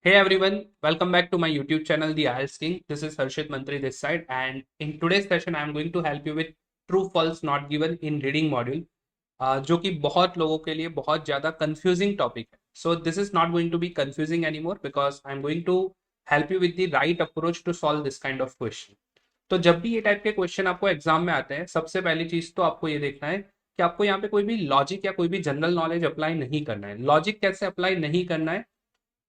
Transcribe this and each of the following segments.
Hey everyone, welcome back to my YouTube channel, The IELTS King. This is Harshit Mantri this side, and in today's session, I am going to help you with true false not given in reading module, जो कि बहुत लोगों के लिए बहुत ज़्यादा confusing topic है. So this is not going to be confusing anymore because I am going to help you with the right approach to solve this kind of question. तो जब भी ये टाइप के क्वेश्चन आपको एग्जाम में आते हैं, सबसे पहली चीज तो आपको ये देखना है कि आपको यहाँ पे कोई भी लॉजिक या कोई भी जनरल नॉलेज अप्लाई नहीं करना है. लॉजिक कैसे अप्लाई नहीं करना है?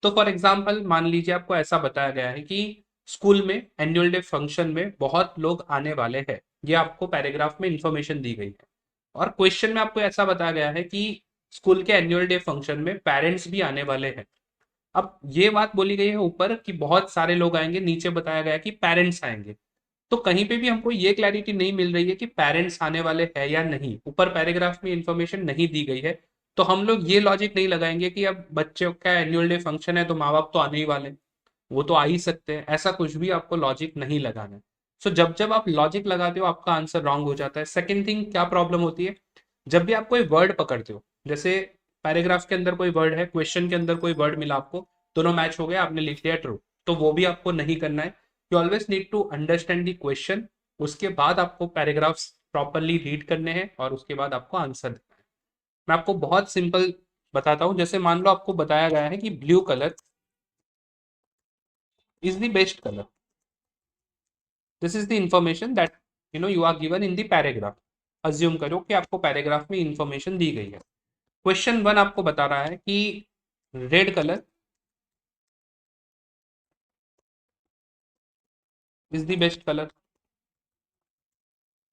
तो फॉर एग्जाम्पल मान लीजिए आपको ऐसा बताया गया है कि स्कूल में एनुअल डे फंक्शन में बहुत लोग आने वाले हैं. ये आपको पैराग्राफ में इंफॉर्मेशन दी गई है और क्वेश्चन में आपको ऐसा बताया गया है कि स्कूल के एनुअल डे फंक्शन में पेरेंट्स भी आने वाले हैं. अब ये बात बोली गई है ऊपर कि बहुत सारे लोग आएंगे, नीचे बताया गया है कि पेरेंट्स आएंगे. तो कहीं पे भी हमको ये क्लैरिटी नहीं मिल रही है कि पेरेंट्स आने वाले हैं या नहीं. ऊपर पैराग्राफ में इंफॉर्मेशन नहीं दी गई है. तो हम लोग ये लॉजिक नहीं लगाएंगे कि अब बच्चों का एनुअल डे फंक्शन है तो माँ बाप तो आने ही वाले हैं, वो तो आ ही सकते हैं. ऐसा कुछ भी आपको लॉजिक नहीं लगाना है. सो जब जब आप लॉजिक लगाते हो आपका आंसर रॉन्ग हो जाता है. सेकेंड थिंग क्या प्रॉब्लम होती है, जब भी आप कोई वर्ड पकड़ते हो, जैसे पैराग्राफ के अंदर कोई वर्ड है, क्वेश्चन के अंदर कोई वर्ड मिला आपको, दोनों मैच हो गए, आपने लिख लिया ट्रू, तो वो भी आपको नहीं करना है. You always need to understand the question. उसके बाद आपको पैराग्राफ्स प्रॉपरली रीड करने हैं और उसके बाद आपको आंसर देना है. मैं आपको बहुत सिंपल बताता हूं. जैसे मान लो आपको बताया गया है कि blue colour is the best colour. This is the information that you are given in the paragraph. Assume करो कि आपको पैराग्राफ में इंफॉर्मेशन दी गई है. क्वेश्चन वन आपको बता रहा है कि red colour is the best colour.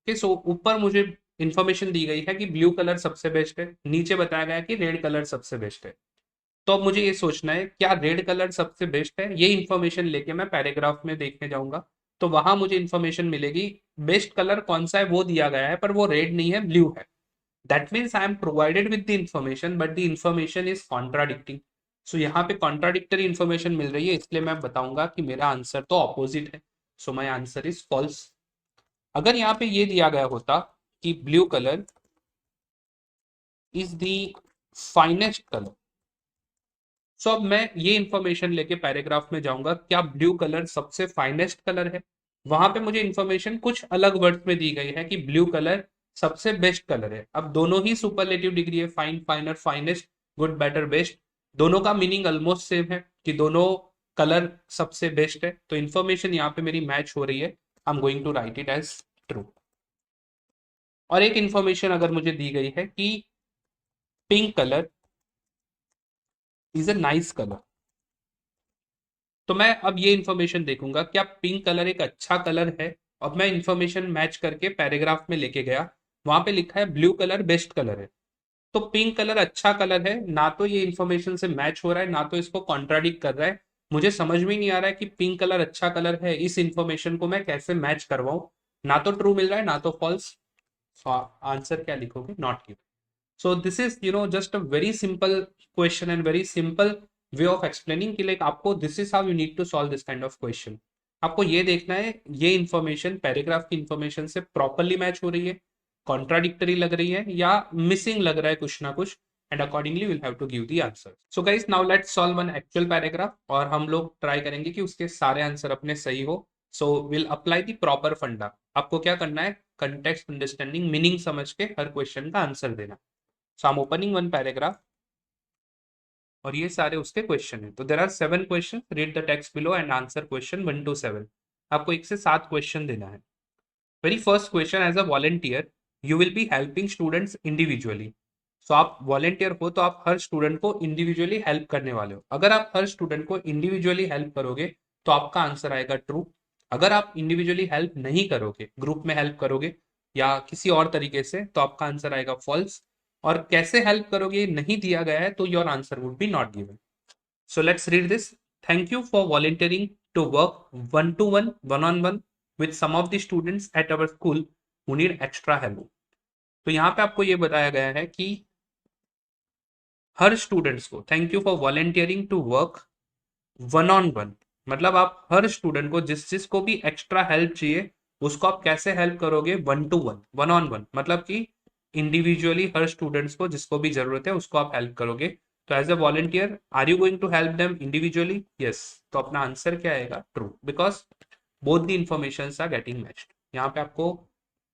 So ऊपर मुझे इंफॉर्मेशन दी गई है कि ब्लू कलर सबसे बेस्ट है, नीचे बताया गया है कि रेड कलर सबसे बेस्ट है. तो अब मुझे ये सोचना है क्या रेड कलर सबसे बेस्ट है. ये इंफॉर्मेशन लेके मैं पैराग्राफ में देखने जाऊंगा तो वहां मुझे इंफॉर्मेशन मिलेगी बेस्ट कलर कौन सा है वो दिया गया है पर वो रेड नहीं है, ब्लू है. That means I am provided with the information but the information is contradicting. So यहाँ पे कॉन्ट्राडिक्टरी इंफॉर्मेशन मिल रही है, इसलिए मैं बताऊंगा कि मेरा आंसर तो ऑपोजिट है. So my answer is false. अगर यहाँ पे ये दिया गया होता कि blue colour is the finest colour, so अब मैं ये इंफॉर्मेशन लेके पैराग्राफ में जाऊंगा क्या ब्लू कलर सबसे फाइनेस्ट कलर है. वहां पे मुझे इंफॉर्मेशन कुछ अलग वर्ड्स में दी गई है कि ब्लू कलर सबसे बेस्ट कलर है. अब दोनों ही सुपरलेटिव डिग्री है, fine, फाइनर, finest, good, better, best. दोनों का मीनिंग ऑलमोस्ट सेम है कि दोनों कलर सबसे बेस्ट है. तो इंफॉर्मेशन यहाँ पे मेरी मैच हो रही है. I am going to write it as true. और एक इंफॉर्मेशन अगर मुझे दी गई है कि pink colour is a nice colour, तो मैं अब ये इंफॉर्मेशन देखूंगा क्या पिंक कलर एक अच्छा कलर है. अब मैं इंफॉर्मेशन मैच करके पैराग्राफ में लेके गया, वहां पे लिखा है ब्लू कलर बेस्ट कलर है. तो पिंक कलर अच्छा कलर है, ना तो ये इंफॉर्मेशन से मैच हो रहा है ना तो इसको कॉन्ट्राडिक्ट कर रहा है. मुझे समझ में नहीं आ रहा है कि पिंक कलर अच्छा कलर है, इस इंफॉर्मेशन को मैं कैसे मैच करवाऊं. ना तो ट्रू मिल रहा है ना तो फॉल्स. आंसर क्या लिखोगे, not given. So this is just a very simple question and very simple way of explaining कि like आपको this is how you need to solve this kind of question. आपको ये देखना है ये इंफॉर्मेशन पैराग्राफ की इंफॉर्मेशन से properly match हो रही है, कॉन्ट्राडिक्टरी लग रही है या मिसिंग लग रहा है कुछ ना कुछ, and accordingly will have to give the answer. So guys now let's solve one actual paragraph और हम लोग ट्राई करेंगे कि उसके सारे आंसर अपने सही हो. So will apply the proper फंडा. आपको क्या करना है, कंटेक्स्ट अंडरस्टैंडिंग मीनिंग समझ के हर क्वेश्चन का आंसर देना. So I am opening one paragraph और ये सारे उसके क्वेश्चन है. तो there are 7 question. Read the text below and answer question 1 to 7. आपको 1 से 7 क्वेश्चन देना है. Very first question, as a volunteer you will be helping students individually. So आप वॉलेंटियर हो तो आप हर स्टूडेंट को इंडिविजुअली हेल्प करने वाले हो. अगर आप हर स्टूडेंट को इंडिविजुअली हेल्प करोगे तो आपका आंसर आएगा ट्रू. अगर आप इंडिविजुअली हेल्प नहीं करोगे, ग्रुप में हेल्प करोगे या किसी और तरीके से, तो आपका आंसर आएगा फॉल्स. और कैसे हेल्प करोगे नहीं दिया गया है तो your answer would be not given. So let's read this. Thank you for volunteering to work one to one, one on one with some of the students at our school who need extra help. तो यहाँ पे आपको ये बताया गया है कि हर स्टूडेंट्स को thank you for volunteering to work one on one. मतलब आप हर स्टूडेंट को जिस जिसको भी एक्स्ट्रा हेल्प चाहिए उसको आप कैसे हेल्प करोगे, one to one, one on one. मतलब कि इंडिविजुअली हर स्टूडेंट्स को जिसको भी जरूरत है उसको आप हेल्प करोगे. तो as a volunteer are you going to help them individually? Yes. तो अपना आंसर क्या आएगा? True, because both the information are getting matched. यहाँ पे आपको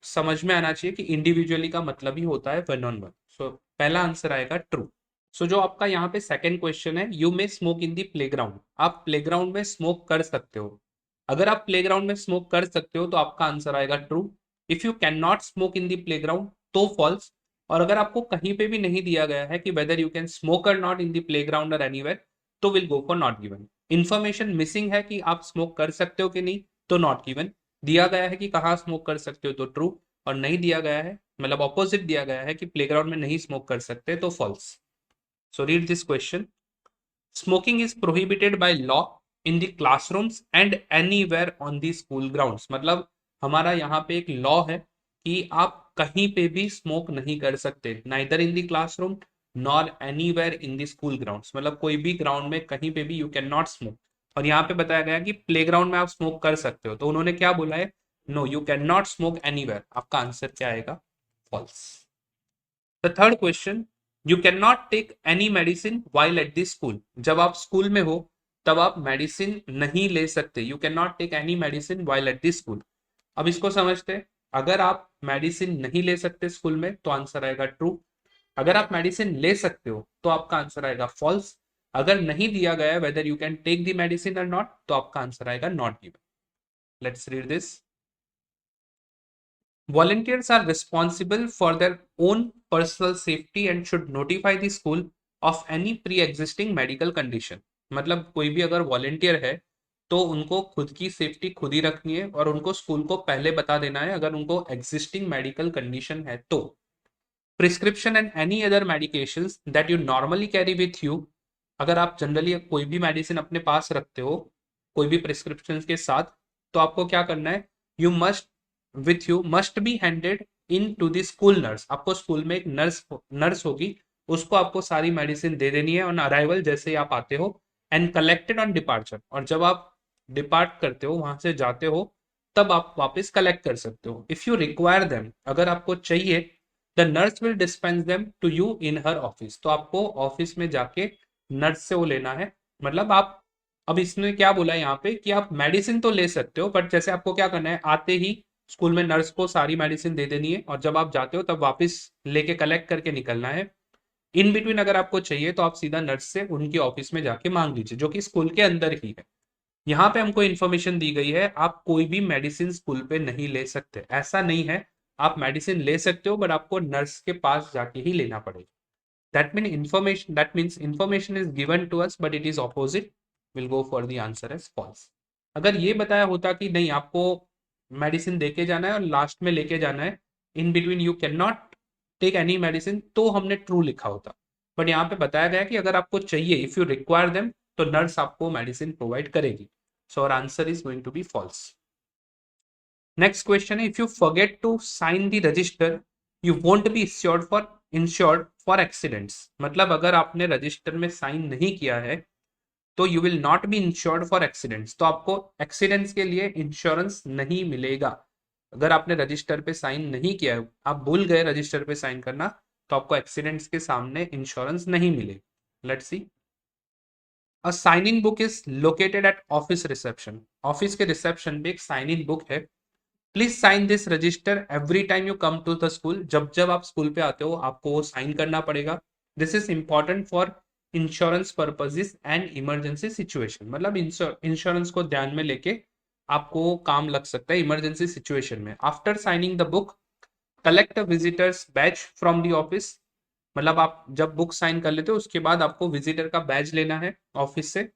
समझ में आना चाहिए कि इंडिविजुअली का मतलब ही होता है वन ऑन वन। सो पहला आंसर आएगा ट्रू। सो जो आपका यहाँ पे सेकंड क्वेश्चन है, you may smoke in the playground, आप प्लेग्राउंड में स्मोक कर सकते हो। अगर आप प्लेग्राउंड में स्मोक कर सकते हो तो आपका आंसर आएगा true. If you can not smoke in the playground तो फॉल्स। और अगर आपको कहीं पे भी नहीं दिया गया है कि वेदर यू कैन स्मोक और नॉट इन दी प्लेग्राउंड और एनीवेयर, तो will go for not given. Information missing है कि आप स्मोक कर सकते हो कि नहीं, तो नॉट गिवन। दिया गया है कि कहाँ स्मोक कर सकते हो, तो ट्रू। और नहीं दिया गया है, मतलब ऑपोजिट दिया गया है कि प्लेग्राउंड में नहीं स्मोक कर सकते, तो false. So read this question. Smoking is prohibited by law in the classrooms and anywhere on the school grounds. मतलब हमारा यहाँ पे एक लॉ है कि आप कहीं पे भी स्मोक नहीं कर सकते, neither in the classroom nor anywhere in the school grounds. मतलब कोई भी ग्राउंड में कहीं पे भी यू कैन नॉट स्मोक। और यहाँ पे बताया गया कि प्लेग्राउंड में आप स्मोक कर सकते हो, तो उन्होंने क्या बोला है? No, you can not smoke anywhere. आपका आंसर क्या आएगा? False. The third question, you can not take any medicine while at the school. जब आप स्कूल में हो तब आप मेडिसिन नहीं ले सकते। You can not take any medicine while at the school. अब इसको समझते हैं। अगर आप मेडिसिन नहीं ले सकते स्कूल में तो आंसर आएगा ट्रू। अगर आप मेडिसिन ले सकते हो तो आपका आंसर आएगा फॉल्स। अगर नहीं दिया गया whether you can take the medicine और नॉट, तो आपका आंसर आएगा not given. Let's read this. Volunteers are responsible for their own personal safety and should notify the school of any pre-existing medical condition। मतलब कोई भी अगर volunteer है तो उनको खुद की सेफ्टी खुद ही रखनी है और उनको स्कूल को पहले बता देना है अगर उनको एग्जिस्टिंग मेडिकल कंडीशन है तो। Prescription and any other medications that you normally carry with you. अगर आप जनरली कोई भी मेडिसिन अपने पास रखते हो कोई भी प्रिस्क्रिप्शन के साथ, तो आपको क्या करना है? You must with you must be handed in to the school nurse. आपको स्कूल में एक नर्स होगी, उसको आपको सारी मेडिसिन दे देनी है ऑन अराइवल, जैसे ही आप आते हो। एंड कलेक्टेड ऑन डिपार्चर, और जब आप डिपार्ट करते हो, वहां से जाते हो, तब आप वापस कलेक्ट कर सकते हो। इफ यू रिक्वायर देम, अगर आपको चाहिए, the nurse will dispense them to you in her office. तो आपको ऑफिस में जाके नर्स से वो लेना है। मतलब आप, अब इसने क्या बोला यहाँ पे कि आप मेडिसिन तो ले सकते हो, बट जैसे आपको क्या करना है, आते ही स्कूल में नर्स को सारी मेडिसिन दे देनी है और जब आप जाते हो तब वापस लेके कलेक्ट करके निकलना है। इन बिटवीन अगर आपको चाहिए तो आप सीधा नर्स से उनकी ऑफिस में जाके मांग लीजिए, जो कि स्कूल के अंदर ही है। यहाँ पे हमको इन्फॉर्मेशन दी गई है आप कोई भी मेडिसिन स्कूल पे नहीं ले सकते, ऐसा नहीं है। आप मेडिसिन ले सकते हो बट आपको नर्स के पास जाके ही लेना पड़ेगा। that means information is given to us but it is opposite, will go for the answer as false। अगर ये बताया होता कि नहीं, आपको मेडिसिन देके जाना है और लास्ट में लेके जाना है, in between you can not take any medicine, तो हमने ट्रू लिखा होता। बट यहाँ पे बताया गया कि अगर आपको चाहिए, इफ यू रिक्वायर देम, तो नर्स आपको मेडिसिन प्रोवाइड करेगी। So our answer is going to be false. Next question है, if you forget to sign the register you won't be insured for accidents. मतलब अगर आपने रजिस्टर में sign नहीं किया है तो you will not be insured for accidents. तो आपको एक्सीडेंट्स के लिए इंश्योरेंस नहीं मिलेगा। अगर आपने रजिस्टर पे साइन नहीं किया है, आप भूल गए रजिस्टर पे साइन करना, तो आपको एक्सीडेंट्स के सामने इंश्योरेंस नहीं मिलेगा। Let's see. A sign in book is located at office reception. Office के रिसेप्शन पे एक साइन इन बुक है। Please sign this register every time you come to the school. जब जब आप स्कूल पे आते हो आपको वो साइन करना पड़ेगा। This is important for insurance purposes and emergency situation. मतलब इंश्योरेंस को ध्यान में लेके आपको काम लग सकता है इमरजेंसी सिचुएशन में। After signing the book collect a visitors batch from the office. मतलब आप जब बुक साइन कर लेते हो उसके बाद आपको विजिटर का बैच लेना है ऑफिस से।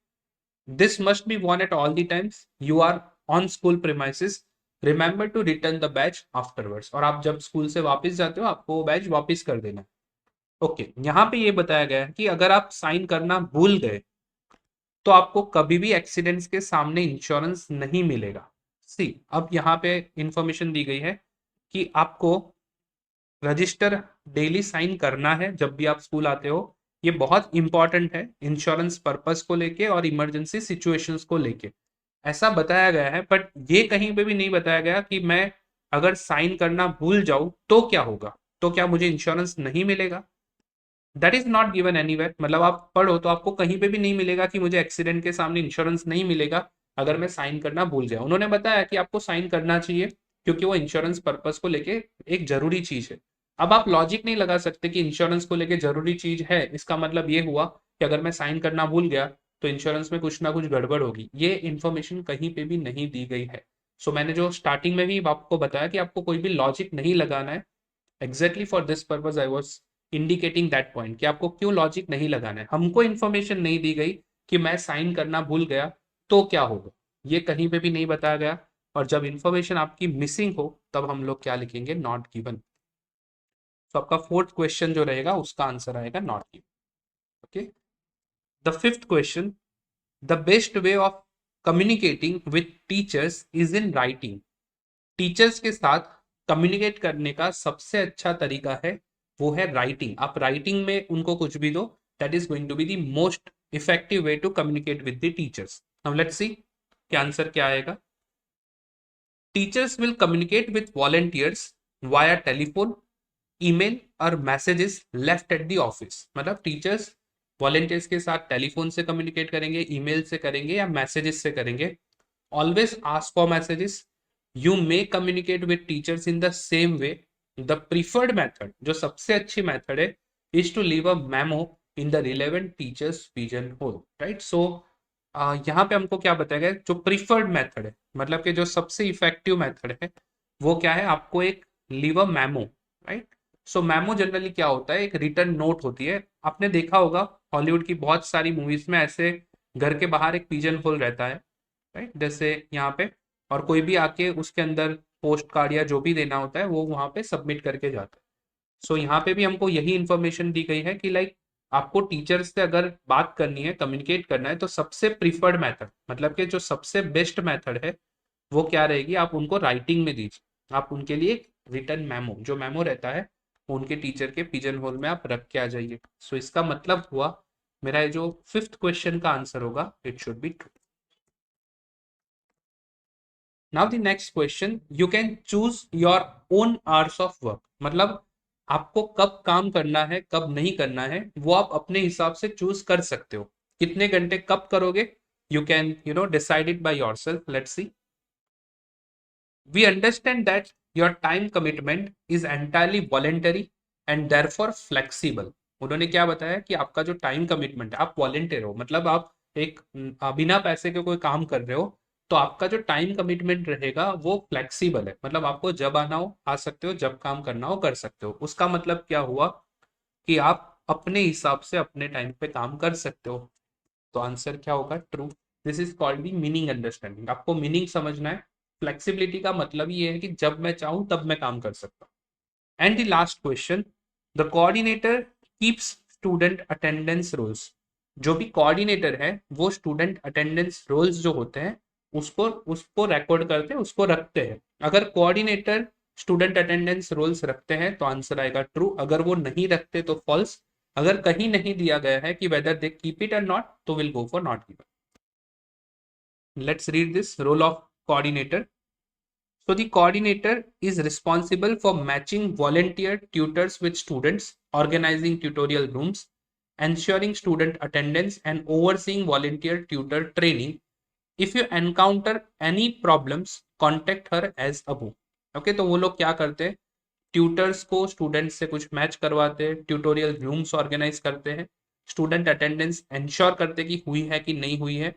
This must be worn at all the times you are on school premises। Remember to return the badge afterwards. और आप जब स्कूल से वापस जाते हो आपको वो बैच वापस कर देना। ओके, यहाँ पे ये बताया गया है कि अगर आप साइन करना भूल गए तो आपको कभी भी एक्सीडेंट्स के सामने इंश्योरेंस नहीं मिलेगा। सी, अब यहाँ पे इंफॉर्मेशन दी गई है कि आपको रजिस्टर डेली साइन करना है जब भी आप स्कूल आते हो। ये बहुत इंपॉर्टेंट है इंश्योरेंस पर्पस को लेके और इमरजेंसी सिचुएशंस को लेके, ऐसा बताया गया है। बट ये कहीं पे भी नहीं बताया गया कि मैं अगर साइन करना भूल जाऊं तो क्या होगा, तो क्या मुझे इंश्योरेंस नहीं मिलेगा। That is not given anywhere, मतलब आप पढ़ो तो आपको कहीं पे भी नहीं मिलेगा कि मुझे एक्सीडेंट के सामने इंश्योरेंस नहीं मिलेगा अगर मैं साइन करना भूल गया। उन्होंने बताया कि आपको साइन करना चाहिए क्योंकि वो इंश्योरेंस पर्पस को लेके एक जरूरी चीज है। अब आप लॉजिक नहीं लगा सकते कि इंश्योरेंस को लेके जरूरी चीज है, इसका मतलब ये हुआ कि अगर मैं साइन करना भूल गया तो इंश्योरेंस में कुछ ना कुछ गड़बड़ होगी। ये इन्फॉर्मेशन कहीं पे भी नहीं दी गई है। सो मैंने जो स्टार्टिंग में भी आपको बताया कि आपको कोई भी लॉजिक नहीं लगाना है। Exactly for this purpose I was indicating that point कि आपको क्यों लॉजिक नहीं लगाना है। हमको इन्फॉर्मेशन नहीं दी गई कि मैं साइन करना भूल गया तो क्या होगा, ये कहीं पे भी नहीं बताया गया। और जब इंफॉर्मेशन आपकी मिसिंग हो तब हम लोग क्या लिखेंगे, नॉट गिवन। तो आपका फोर्थ क्वेश्चन जो रहेगा उसका आंसर आएगा not given. Okay, the fifth question, the best way of communicating with teachers is in writing. Teachers के साथ कम्युनिकेट करने का सबसे अच्छा तरीका है वो है राइटिंग। आप राइटिंग में उनको कुछ भी दो, that is going to be the most effective way to communicate with the teachers. Now let's see कि आंसर क्या आएगा। Teachers will communicate with volunteers via telephone, email और messages left at the office. मतलब teachers volunteers के साथ telephone से communicate करेंगे, email से करेंगे या मैसेजेस से करेंगे। Always ask for messages. You may communicate with teachers in the same way. The preferred method, जो सबसे अच्छी मेथड है, is to leave a memo in the relevant teacher's pigeonhole. Right? So यहाँ पे हमको क्या बताया गया, जो प्रीफर्ड मेथड है मतलब कि जो सबसे इफेक्टिव मेथड है वो क्या है, आपको एक leave a memo. Right, so memo generally क्या होता है, एक रिटर्न नोट होती है। आपने देखा होगा हॉलीवुड की बहुत सारी मूवीज में ऐसे घर के बाहर एक पिजन होल रहता है। राइट, जैसे यहाँ पे, और कोई भी आके उसके अंदर पोस्ट कार्ड या जो भी देना होता है वो वहां पे सबमिट करके जाता है। सो यहाँ पे भी हमको यही इंफॉर्मेशन दी गई है कि लाइक आपको टीचर्स से अगर बात करनी है, कम्युनिकेट करना है, तो सबसे प्रीफर्ड मेथड मतलब कि जो सबसे बेस्ट मेथड है वो क्या रहेगी, आप उनको राइटिंग में दीजिए। आप उनके लिए एक रिटर्न मेमो, जो मेमो रहता है उनके टीचर के पिजन होल में आप रख के आ जाइए। सो इसका मतलब हुआ मेरा ये जो फिफ्थ क्वेश्चन का आंसर होगा it should be true. Now the next question, you can choose your own hours of work. मतलब आपको कब काम करना है कब नहीं करना है वो आप अपने हिसाब से चूज कर सकते हो। कितने घंटे कब करोगे, you can decide it by yourself. Let's see, we understand that your time commitment is entirely voluntary and therefore flexible. उन्होंने क्या बताया कि आपका जो टाइम कमिटमेंट है, आप वॉलेंटियर हो मतलब आप एक बिना पैसे के कोई काम कर रहे हो, तो आपका जो टाइम कमिटमेंट रहेगा वो फ्लेक्सिबल है। मतलब आपको जब आना हो आ सकते हो, जब काम करना हो कर सकते हो। उसका मतलब क्या हुआ कि आप अपने हिसाब से अपने टाइम पे काम कर सकते हो। तो आंसर क्या होगा, true. This is called the meaning understanding. आपको मीनिंग समझना है। फ्लेक्सिबिलिटी का मतलब ये है कि जब मैं चाहूं तब मैं काम कर सकता हूं। And the last question, the coordinator keeps student attendance rolls. जो भी कोऑर्डिनेटर है वो स्टूडेंट अटेंडेंस रोल्स जो होते हैं उसको उसको रिकॉर्ड करते हैं, उसको रखते हैं। अगर कोऑर्डिनेटर स्टूडेंट अटेंडेंस रोल्स रखते हैं तो आंसर आएगा ट्रू, अगर वो नहीं रखते तो फॉल्स। अगर कहीं नहीं दिया गया है कि वेदर दे कीप इट और नॉट तो will go for not given. Let's read this role of coordinator. So the coordinator is responsible for matching volunteer tutors with students, organizing tutorial rooms, ensuring student attendance, and overseeing volunteer tutor training. If you encounter any problems, contact her as above. Okay, तो वो लोग क्या करते हैं, tutors को students से कुछ match करवाते हैं, ट्यूटोरियल रूम्स ऑर्गेनाइज करते हैं, स्टूडेंट अटेंडेंस इंश्योर करते हैं कि हुई है कि नहीं हुई है,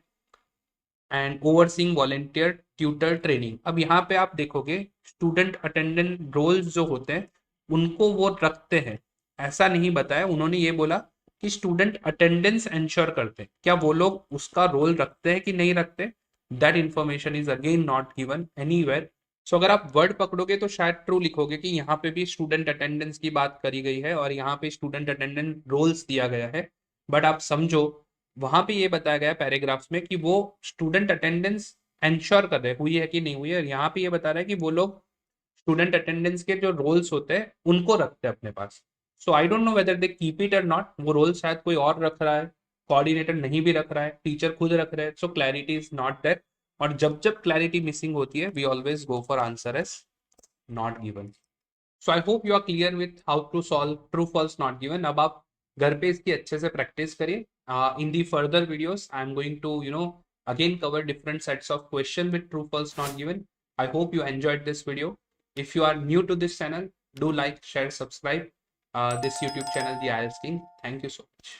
and overseeing volunteer tutor training. अब यहाँ पे आप देखोगे स्टूडेंट अटेंडेंट रोल्स जो होते हैं उनको वो रखते हैं, ऐसा नहीं बताया। उन्होंने ये बोला कि स्टूडेंट अटेंडेंस इंश्योर करते हैं, क्या वो लोग उसका रोल रखते हैं कि नहीं रखते, that information is again not given anywhere. So अगर आप वर्ड पकड़ोगे तो शायद ट्रू लिखोगे कि यहाँ पे भी स्टूडेंट अटेंडेंस की बात करी गई है और यहाँ पे स्टूडेंट अटेंडेंट रोल्स दिया गया है। बट आप समझो वहां पे ये बताया गया पैराग्राफ्स में कि वो स्टूडेंट अटेंडेंस इंश्योर कर रहे हुई है कि नहीं हुई है, और यहाँ पे ये बता रहा है कि वो लोग स्टूडेंट अटेंडेंस के जो रोल्स होते हैं उनको रखते हैं अपने पास। So I don't know whether they keep it और नॉट, वो रोल शायद कोई और रख रहा है, कोऑर्डिनेटर नहीं भी रख रहा है, टीचर खुद रख रहे हैं। So clarity is not there, और जब जब क्लैरिटी मिसिंग होती है we always go for answer as not given. So I hope you are clear with how to solve true false not given. अब आप घर पे इसकी अच्छे से प्रैक्टिस करिए. In the further videos I am going to again cover different sets of question with true false not given. I hope you enjoyed this video. If you are new to this channel, do like, share, subscribe this YouTube channel, The IELTS King. Thank you so much.